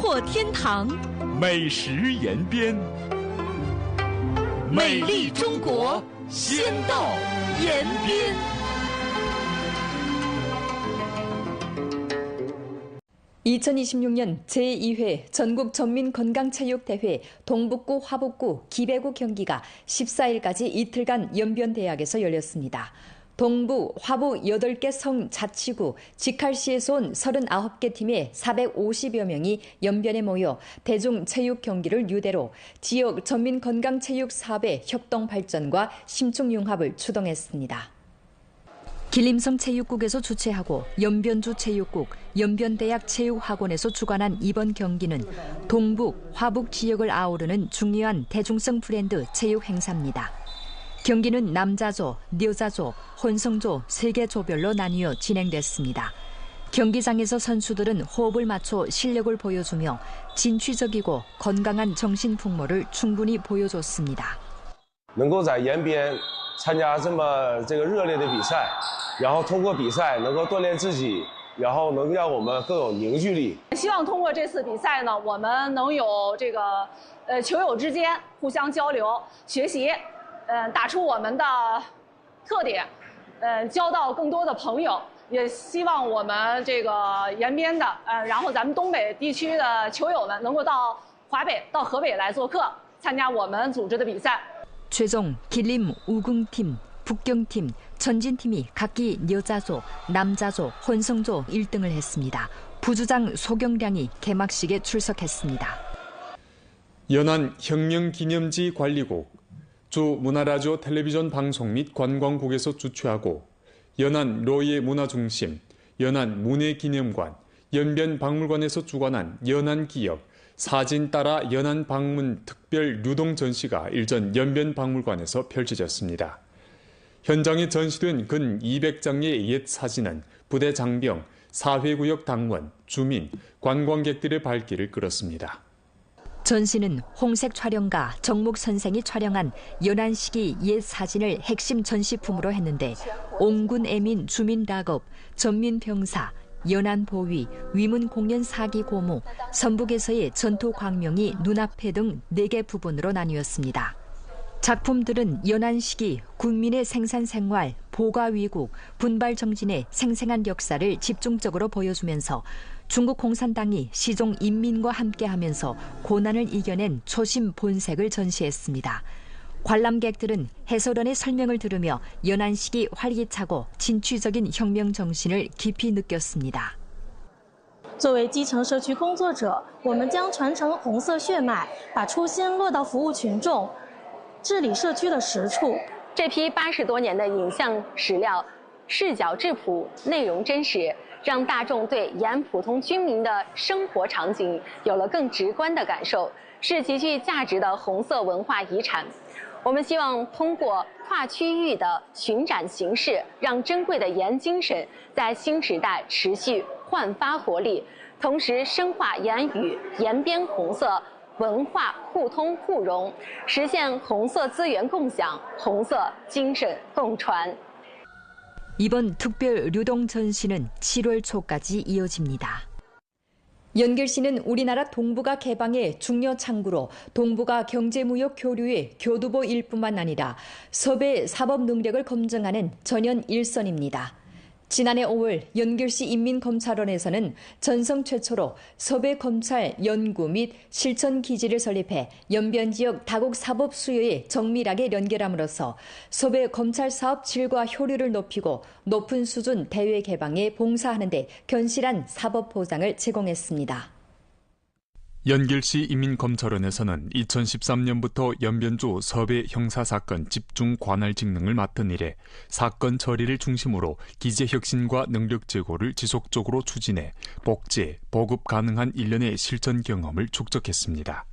阔天堂，美食延边，美丽中国，仙道延边。 2026년 제2회 전국전민건강체육대회 동북구 화북구 기배구 경기가 14일까지 이틀간 연변대학에서 열렸습니다. 동부, 화북 8개 성자치구, 직할시에서 온 39개 팀의 450여 명이 연변에 모여 대중체육 경기를 유대로 지역 전민건강체육 사업의 협동 발전과 심층 융합을 추동했습니다. 길림성 체육국에서 주최하고 연변주 체육국, 연변대학 체육학원에서 주관한 이번 경기는 동북, 화북 지역을 아우르는 중요한 대중성 브랜드 체육 행사입니다. 경기는 남자조, 여자조, 혼성조 3개 조별로 나뉘어 진행됐습니다. 경기장에서 선수들은 호흡을 맞춰 실력을 보여주며 진취적이고 건강한 정신 풍모를 충분히 보여줬습니다. 能够在延边参加这么热烈的比赛，然后通过比赛能够锻炼自己，然后能让我们更有凝聚力。希望通过这次比赛呢，我们能有球友之间互相交流、学习，打出我们的特点，交到更多的朋友。也希望我们延边的，然后咱们东北地区的球友们能够到华北、到河北来做客，参加我们组织的比赛。 최종 길림 우궁팀, 북경팀, 전진팀이 각기 여자조, 남자조, 혼성조 1등을 했습니다. 부주장 소경량이 개막식에 출석했습니다. 연안 혁명기념지 관리국, 주 문화라디오 텔레비전 방송 및 관광국에서 주최하고 연안 로예 문화중심, 연안 문예기념관, 연변박물관에서 주관한 연안기역, 사진 따라 연안 방문 특별 유동 전시가 일전 연변박물관에서 펼쳐졌습니다. 현장에 전시된 근 200장의 옛 사진은 부대 장병, 사회구역 당원, 주민, 관광객들의 발길을 끌었습니다. 전시는 홍색 촬영가 정목 선생이 촬영한 연안 시기 옛 사진을 핵심 전시품으로 했는데 옹군 애민 주민 작업, 전민 병사, 연안 보위, 위문 공연 사기 고무, 선북에서의 전투 광명이 눈앞에 등 4개 부분으로 나뉘었습니다. 작품들은 연안 시기 국민의 생산 생활, 보가 위국, 분발 정진의 생생한 역사를 집중적으로 보여주면서 중국 공산당이 시종 인민과 함께하면서 고난을 이겨낸 초심 본색을 전시했습니다. 관람객들은 해설원의 설명을 들으며 연안 시기 활기차고 진취적인 혁명 정신을 깊이 느꼈습니다. 作为基层社区工作者，我们将传承红色血脉，把初心落到服务群众、治理社区的实处。这批80多年的影像史料，视角质朴，内容真实，让大众对延安普通居民的生活场景有了更直观的感受，是极具价值的红色文化遗产。 我们希望通过跨区域的巡展形式，让珍贵的延精神在新时代持续焕发活力，同时深化延安与延边红色文化互通互融，实现红色资源共享、红色精神共传。 이번 특별 유동 전시는 7월 초까지 이어집니다. 연결시는 우리나라 동북아 개방의 중요 창구로 동북아 경제무역 교류의 교두보일 뿐만 아니라 서배 사법 능력을 검증하는 전현 일선입니다. 지난해 5월 연결시 인민검찰원에서는 전성 최초로 서배검찰 연구 및 실천 기지를 설립해 연변 지역 다국 사법 수요에 정밀하게 연결함으로써 서배검찰 사업 질과 효율을 높이고 높은 수준 대외 개방에 봉사하는 데 견실한 사법 보장을 제공했습니다. 연길시 인민검찰원에서는 2013년부터 연변주 서배 형사사건 집중 관할 직능을 맡은 이래 사건 처리를 중심으로 기재혁신과 능력 제고를 지속적으로 추진해 복제, 보급 가능한 일련의 실전 경험을 축적했습니다.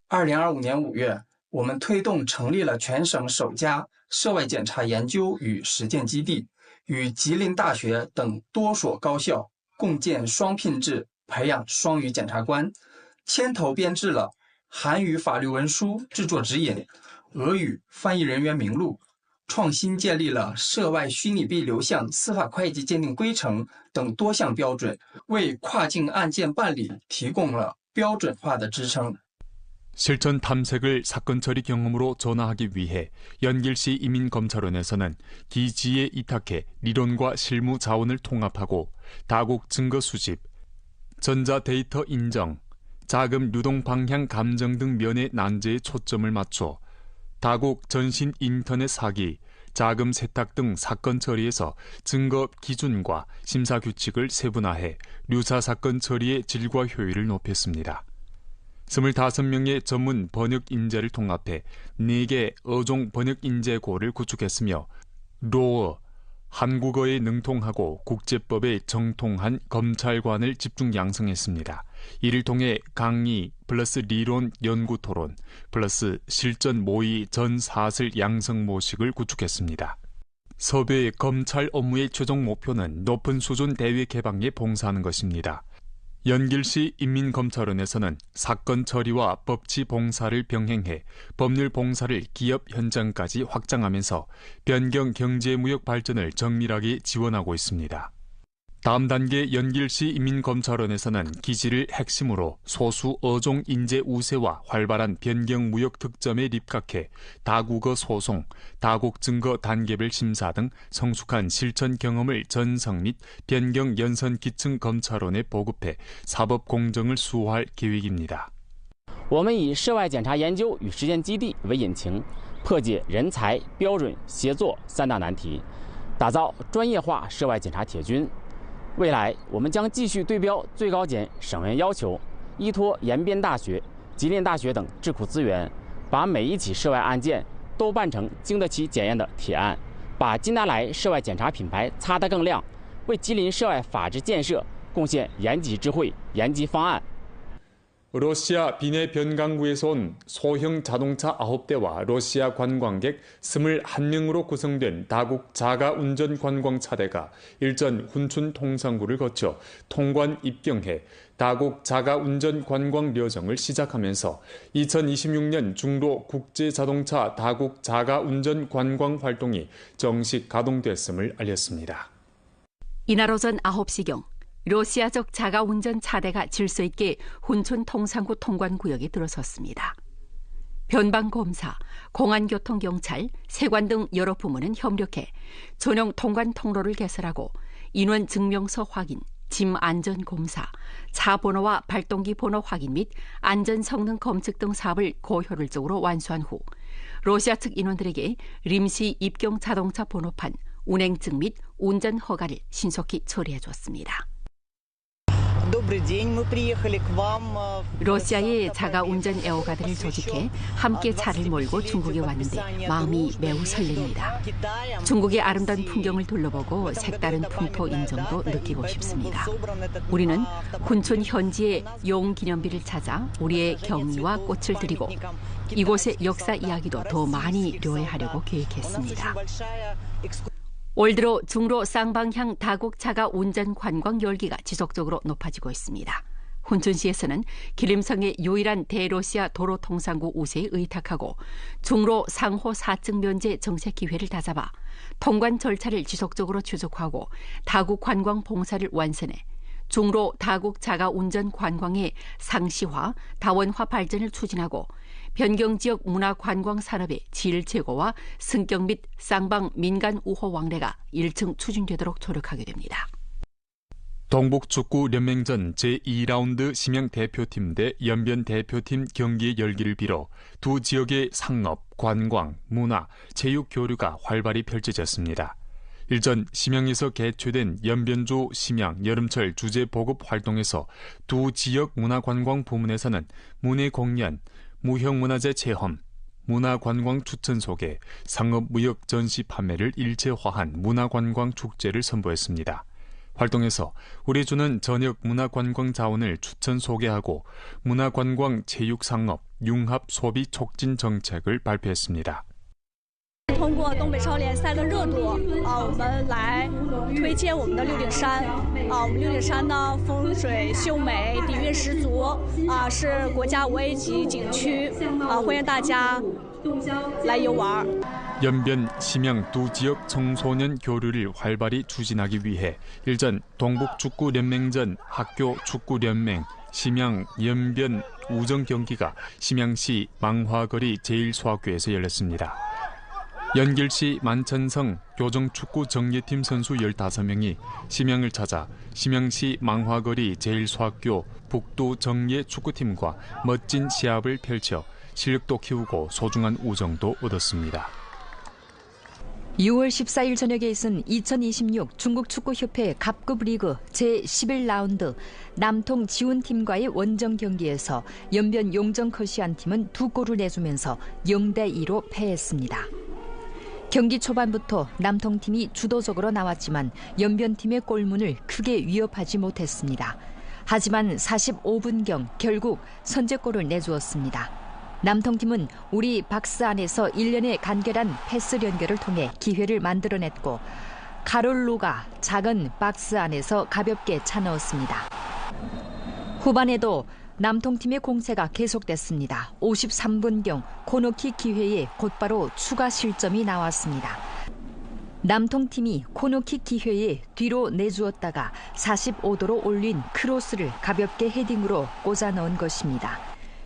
2025年5月，我们推动成立了全省首家涉外检察研究与实践基地，与吉林大学等多所高校共建双聘制，培养双语检察官。 牵头编制了韩语法律文书制作指引、俄语翻译人员名录，创新建立了涉外虚拟币流向司法会计鉴定规程等多项标准，为跨境案件办理提供了标准化的支撑。 실천 탐색을 사건 처리 경험으로 전환하기 위해 연길시 이민검찰원에서는 기지에 이탁해 리론과 실무 자원을 통합하고 다국 증거 수집, 전자데이터 인정, 자금 유동 방향 감정 등 면의 난제에 초점을 맞춰 다국 전신 인터넷 사기, 자금 세탁 등 사건 처리에서 증거 기준과 심사 규칙을 세분화해 유사 사건 처리의 질과 효율을 높였습니다. 25명의 전문 번역 인재를 통합해 4개 어종 번역 인재고를 구축했으며 로어, 한국어에 능통하고 국제법에 정통한 검찰관을 집중 양성했습니다. 이를 통해 강의 플러스 리론 연구 토론 플러스 실전 모의 전 사슬 양성 모식을 구축했습니다. 섭외 검찰 업무의 최종 목표는 높은 수준 대외 개방에 봉사하는 것입니다. 연길시 인민검찰원에서는 사건 처리와 법치 봉사를 병행해 법률 봉사를 기업 현장까지 확장하면서 변경 경제무역 발전을 정밀하게 지원하고 있습니다. 다음 단계 연길시 인민검찰원에서는 기지를 핵심으로 소수 어종 인재 우세와 활발한 변경 무역 특점에 입각해 다국어 소송, 다국 증거 단계별 심사 등 성숙한 실천 경험을 전성 및 변경 연선 기층 검찰원에 보급해 사법 공정을 수호할 계획입니다. 我们以涉外检察研究与实践基地为引擎，破解人才、标准、协作3大难题，打造专业化涉外检察铁军。 未来，我们将继续对标最高检省院要求，依托延边大学、吉林大学等智库资源，把每一起涉外案件都办成经得起检验的铁案，把金达莱涉外检察品牌擦得更亮，为吉林涉外法治建设贡献研级智慧、研级方案。 러시아 비내 변강구에서 온 소형 자동차 9대와 러시아 관광객 21명으로 구성된 다국 자가운전 관광차대가 일전 훈춘 통상구를 거쳐 통관 입경해 다국 자가운전 관광 여정을 시작하면서 2026년 중로 국제자동차 다국 자가운전 관광 활동이 정식 가동됐음을 알렸습니다. 이날 오전 9시경 러시아적 자가운전 차대가 질서 있게 훈춘 통상구 통관구역에 들어섰습니다. 변방검사, 공안교통경찰, 세관 등 여러 부문은 협력해 전용 통관 통로를 개설하고 인원 증명서 확인, 짐 안전검사, 차 번호와 발동기 번호 확인 및 안전 성능 검측 등 사업을 고효율적으로 완수한 후 러시아 측 인원들에게 임시 입경 자동차 번호판, 운행증 및 운전 허가를 신속히 처리해 줬습니다. 러시아의 자가운전 애호가들을 조직해 함께 차를 몰고 중국에 왔는데 마음이 매우 설렙니다. 중국의 아름다운 풍경을 둘러보고 색다른 풍토 인정도 느끼고 싶습니다. 우리는 훈춘 현지의 용기념비를 찾아 우리의 경의와 꽃을 드리고 이곳의 역사 이야기도 더 많이 료해하려고 계획했습니다. 올 들어 중로 쌍방향 다국 자가 운전 관광 열기가 지속적으로 높아지고 있습니다. 훈춘시에서는 기림성의 유일한 대러시아 도로통상구 우세에 의탁하고 중로 상호 4층 면제 정책 기회를 다잡아 통관 절차를 지속적으로 추적하고 다국 관광 봉사를 완선해 중로 다국 자가 운전 관광의 상시화, 다원화 발전을 추진하고 변경지역 문화관광 산업의 질 제고와 승격 및 쌍방 민간 우호 왕래가 일층 추진되도록 노력하게 됩니다. 동북축구연맹전 제2라운드 심양 대표팀 대 연변 대표팀 경기의 열기를 빌어 두 지역의 상업, 관광, 문화, 체육 교류가 활발히 펼쳐졌습니다. 일전 심양에서 개최된 연변조 심양 여름철 주제 보급 활동에서 두 지역 문화관광 부문에서는 문예 공연, 무형문화재 체험, 문화관광 추천 소개, 상업무역 전시 판매를 일체화한 문화관광 축제를 선보였습니다. 활동에서 우리 주는 전역 문화관광 자원을 추천 소개하고 문화관광 체육상업 융합 소비 촉진 정책을 발표했습니다. 通过东北超联赛的热度我们来推荐我们的六顶山我们六顶山呢风水秀美，底蕴十足是国家5A级景区欢迎大家来游玩。 연변, 심양 두 지역 청소년 교류를 활발히 추진하기 위해 일전 동북축구연맹전 학교축구연맹 심양 연변 우정 경기가 심양시 망화거리 제1소학교에서 열렸습니다. 연길시 만천성 교정축구 정예팀 선수 15명이 심양을 찾아 심양시 망화거리 제1소학교 북도 정예 축구팀과 멋진 시합을 펼쳐 실력도 키우고 소중한 우정도 얻었습니다. 6월 14일 저녁에 있은 2026 중국축구협회 갑급 리그 제11라운드 남통 지훈팀과의 원정 경기에서 연변 용정 커시안팀은 2골을 내주면서 0대2로 패했습니다. 경기 초반부터 남통팀이 주도적으로 나왔지만 연변팀의 골문을 크게 위협하지 못했습니다. 하지만 45분경 결국 선제골을 내주었습니다. 남통팀은 우리 박스 안에서 일련의 간결한 패스 연결을 통해 기회를 만들어냈고 카롤루가 작은 박스 안에서 가볍게 차넣었습니다. 후반에도 남통팀의 공세가 계속됐습니다. 53분경 코너킥 기회에 곧바로 추가 실점이 나왔습니다. 남통팀이 코너킥 기회에 뒤로 내주었다가 45도로 올린 크로스를 가볍게 헤딩으로 꽂아 넣은 것입니다.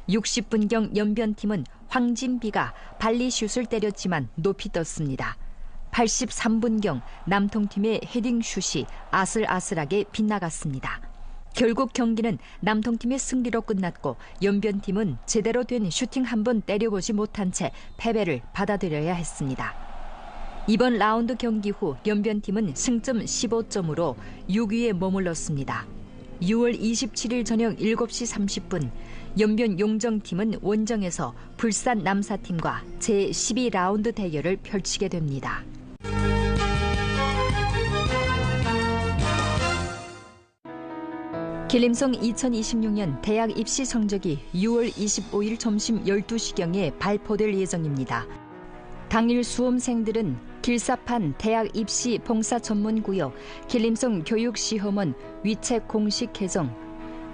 60분경 연변팀은 황진비가 발리슛을 때렸지만 높이 떴습니다. 83분경 남통팀의 헤딩슛이 아슬아슬하게 빗나갔습니다. 결국 경기는 남통팀의 승리로 끝났고 연변팀은 제대로 된 슈팅 한 번 때려보지 못한 채 패배를 받아들여야 했습니다. 이번 라운드 경기 후 연변팀은 승점 15점으로 6위에 머물렀습니다. 6월 27일 저녁 7시 30분 연변 용정팀은 원정에서 불산 남사팀과 제12라운드 대결을 펼치게 됩니다. 길림성 2026년 대학 입시 성적이 6월 25일 점심 12시경에 발표될 예정입니다. 당일 수험생들은 길사판 대학 입시 봉사 전문구역 길림성 교육시험원 위챗 공식 계정,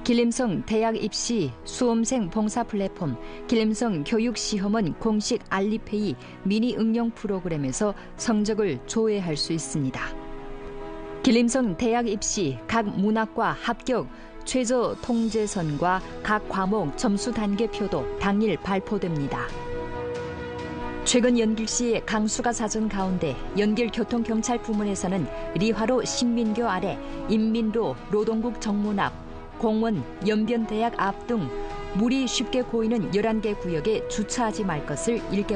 길림성 대학 입시 수험생 봉사 플랫폼 길림성 교육시험원 공식 알리페이 미니 응용 프로그램에서 성적을 조회할 수 있습니다. 길림성 대학 입시 각 문학과 합격 최저 통제선과 각 과목 점수 단계표도 당일 발표됩니다. 최근 연길시의 강수가 잦은 가운데 연길교통경찰 부문에서는 리화로 신민교 아래 인민로 노동국 정문 앞 공원 연변대학 앞 등 물이 쉽게 고이는 11개 구역에 주차하지 말 것을 일깨웠습니다.